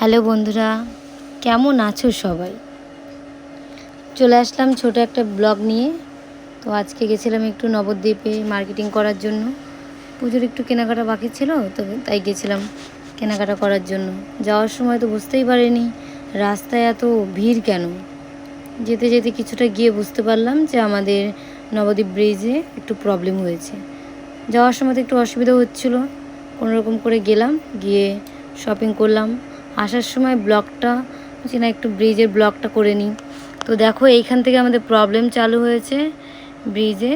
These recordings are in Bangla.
হ্যালো বন্ধুরা, কেমন আছো সবাই? চলে আসলাম ছোট একটা ব্লগ নিয়ে। তো আজকে গেছিলাম একটু নবদ্বীপে মার্কেটিং করার জন্য। পুজোর একটু কেনাকাটা বাকি ছিল, তো তাই গেছিলাম কেনাকাটা করার জন্য। যাওয়ার সময় তো বুঝতেই পারিনি রাস্তায় এত ভিড় কেন। যেতে যেতে কিছুটা গিয়ে বুঝতে পারলাম যে আমাদের নবদ্বীপ ব্রিজে একটু প্রবলেম হয়েছে। যাওয়ার সময় তো একটু অসুবিধা হচ্ছিলো, কোনোরকম করে গেলাম, গিয়ে শপিং করলাম। আসার সময় ব্লগটা হচ্ছে না, একটু ব্রিজের ব্লগটা করে নিই। তো দেখো এইখান থেকে আমাদের প্রবলেম চালু হয়েছে ব্রিজে।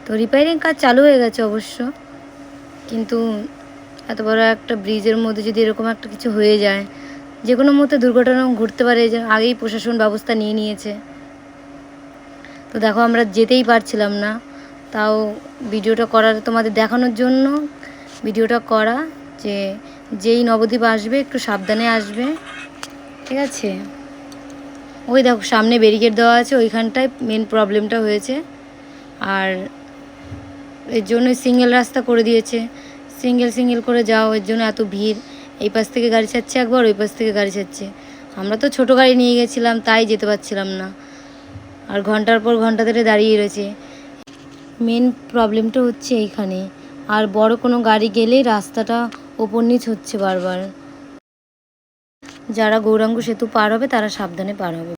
তো রিপেয়ারিং কাজ চালু হয়ে গেছে অবশ্য, কিন্তু এত বড় একটা ব্রিজের মধ্যে যদি এরকম একটা কিছু হয়ে যায়, যে কোনো মুহূর্তে দুর্ঘটনা ঘটতে পারে, যে আগেই প্রশাসন ব্যবস্থা নিয়ে নিয়েছে। তো দেখো আমরা যেতেই পারছিলাম না, তাও ভিডিওটা করার, তোমাদের দেখানোর জন্য ভিডিওটা করা, যে যেই নবদ্বীপ আসবে একটু সাবধানে আসবে, ঠিক আছে? ওই দেখো সামনে ব্যারিকেড দেওয়া আছে, ওইখানটায় মেন প্রবলেমটা হয়েছে। আর এর জন্যই সিঙ্গেল রাস্তা করে দিয়েছে, সিঙ্গেল করে যাও, এর জন্য এত ভিড়। এই পাশ থেকে গাড়ি ছাড়ছে একবার, ওই পাশ থেকে গাড়ি ছাড়ছে। আমরা তো ছোটো গাড়ি নিয়ে গেছিলাম, তাই যেতে পারছিলাম না, আর ঘন্টার পর ঘন্টা ধরে দাঁড়িয়ে রয়েছে। মেন প্রবলেমটা হচ্ছে এইখানে। আর বড় কোনো গাড়ি গেলেই রাস্তাটা ওপর নিচ হচ্ছে বারবার। যারা গৌরাঙ্গ সেতু পার হবে তারা সাবধানে পার হবে।